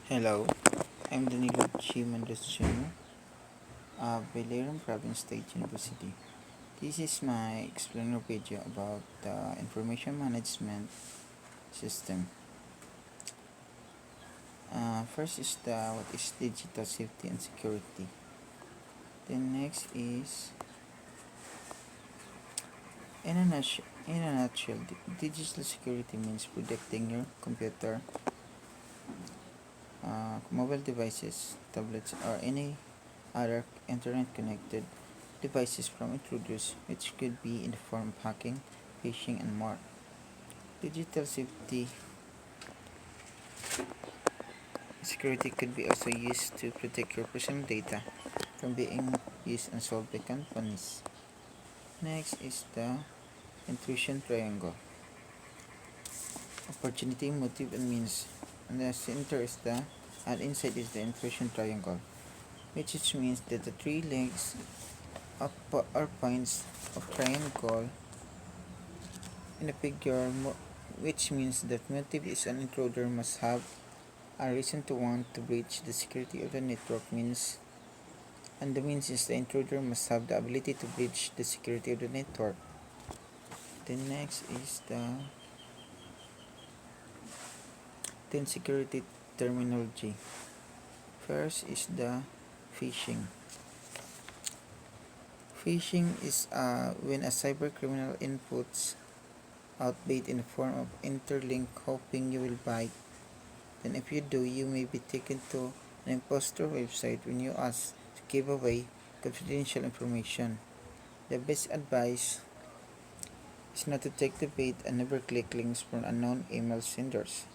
Hello, I'm Danilo G. Mendoza Jr. of Beliran Province State University. This is my explainer video about the information management system. First is what is digital safety and security. Then next is in a nutshell, digital security means protecting your computer, mobile devices, tablets, or any other internet-connected devices from intruders, which could be in the form of hacking, phishing, and more. Digital safety security could be also used to protect your personal data from being used and sold by companies. Next is the intrusion triangle. Opportunity, motive, and means. And the center is the and inside is the intrusion triangle, which means that the three legs up or points of triangle in a figure, which means that motive is an intruder must have a reason to want to breach the security of the network means, and the means is the intruder must have the ability to breach the security of the network. The next is the security terminology. First is the phishing. Phishing is when a cyber criminal inputs outbait in the form of interlink hoping you will buy. Then if you do, you may be taken to an imposter website when you ask to give away confidential information. The best advice is not to take the bait and never click links from unknown email senders.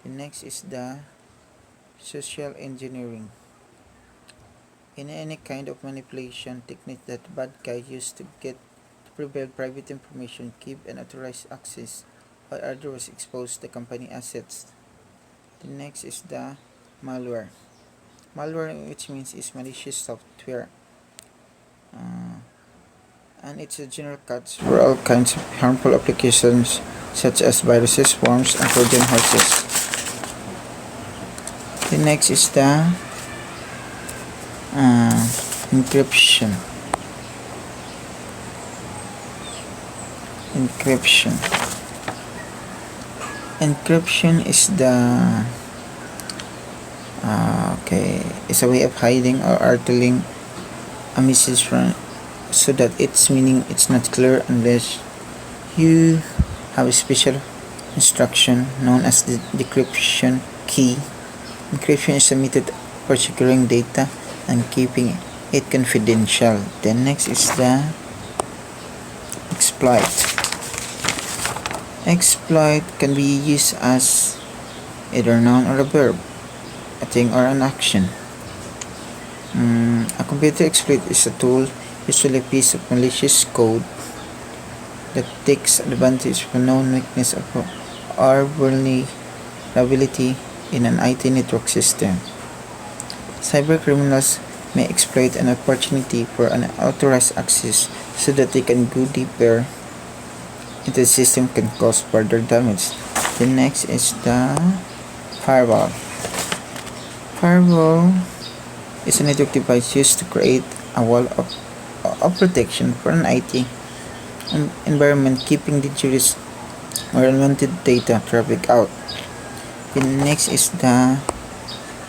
The next is the social engineering. In any kind of manipulation technique that bad guys use to prevail private information, keep unauthorized access, or otherwise expose the company assets. The next is the malware. Malware, which means is malicious software, and it's a general catch for all kinds of harmful applications such as viruses, worms, and Trojan horses. The next is the encryption. Encryption is is a way of hiding or altering a message from so that its meaning is not clear unless you have a special instruction known as the decryption key. Encryption is a method for securing data and keeping it confidential. Then next is the exploit. Exploit can be used as either a noun or a verb, a thing or an action. A computer exploit is a tool, usually a piece of malicious code that takes advantage of a known weakness or vulnerability in an IT network system. Cyber criminals may exploit an opportunity for unauthorized access so that they can go deeper into the system can cause further damage. The next is the firewall. Firewall is a network device used to create a wall of protection for an IT environment, keeping dangerous or unwanted data traffic out. The next is the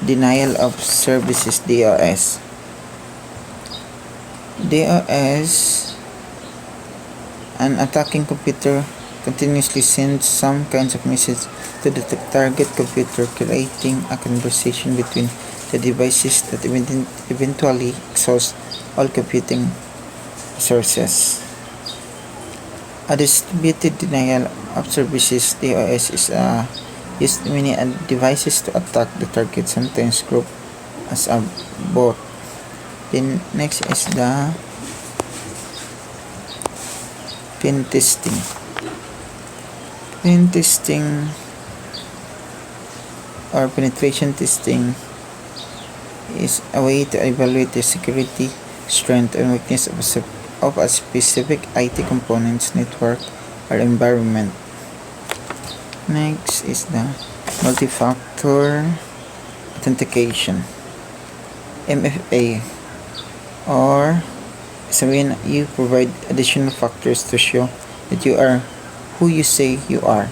denial of services, DOS. DOS, an attacking computer continuously sends some kinds of message to the target computer, creating a conversation between the devices that eventually exhaust all computing resources. A distributed denial of services, DOS, is used many devices to attack the target, sometimes grouped as a bot. Then next is the pen testing. Pen testing or penetration testing is a way to evaluate the security, strength, and weakness of a specific IT component's network or environment. Next is the multi-factor authentication, MFA, or sabihin you provide additional factors to show that you are who you say you are.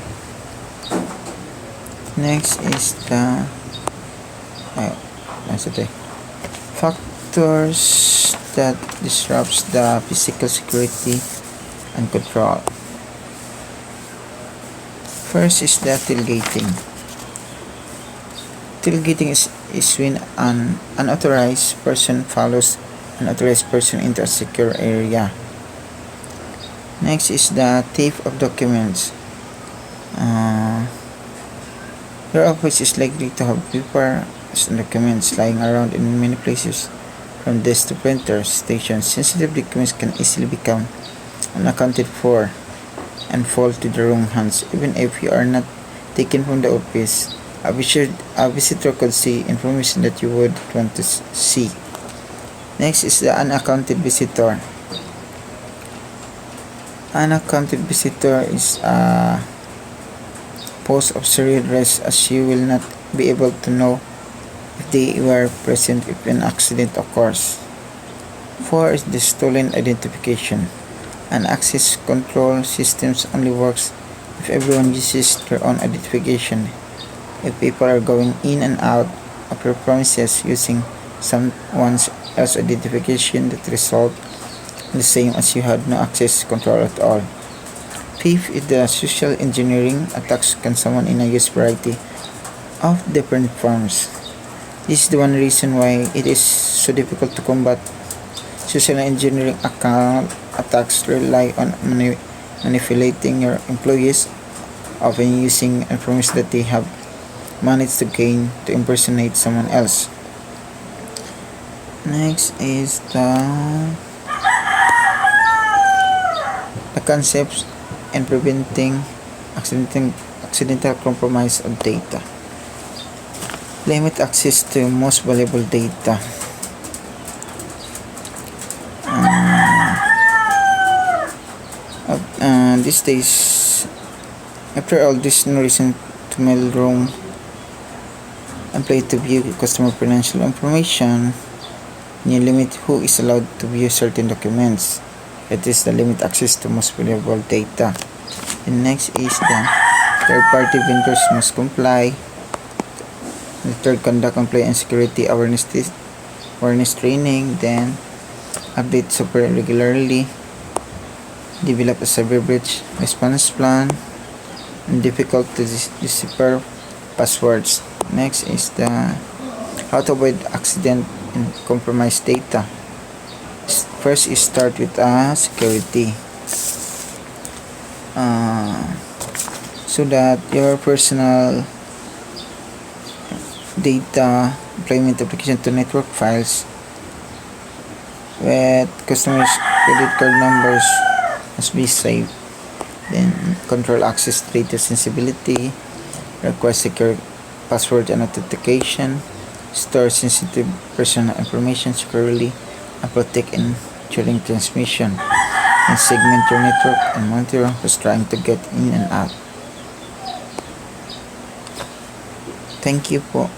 Next is the factors that disrupts the physical security and control. First is the tailgating. Tailgating is when an unauthorized person follows an authorized person into a secure area. Next is the theft of documents. Your office is likely to have papers and documents lying around in many places, from desks to printers, stations. Sensitive documents can easily become unaccounted for and fall to the wrong hands. Even if you are not taken from the office, a visitor could see information that you would want to see. Next is the unaccounted visitor. Unaccounted visitor is a pose of serious risk, as you will not be able to know if they were present if an accident occurs. 4 is the stolen identification. An access control systems only works if everyone uses their own identification. If people are going in and out of your premises using someone else's identification, that result the same as you had no access control at all. 5th is the social engineering. Attacks can summon in a huge variety of different forms. This is the one reason why it is so difficult to combat. Social engineering attacks rely on manipulating your employees, often using information that they have managed to gain to impersonate someone else. Next is the concepts and preventing accidental compromise of data. Limit access to most valuable data. These days, after all, there's no reason to mail roam and play to view customer financial information. You limit who is allowed to view certain documents. It is the limit access to most valuable data. And next is the third-party vendors must comply. The third, conduct compliance and security awareness training. Then update super regularly. Develop a cyber breach response plan. And difficult to decipher passwords. Next is the how to avoid accident and compromised data. First is start with security, so that your personal data, employment application to network files with customers' credit card numbers must be saved. Then control access to data sensibility, request secure password and authentication, store sensitive personal information securely, and protect during transmission, and segment your network and monitor who's trying to get in and out. Thank you po.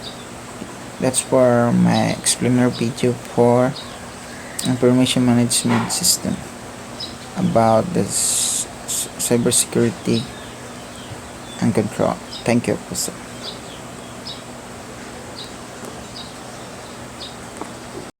That's for my explainer video for information management system about the cybersecurity and control. Thank you po sir.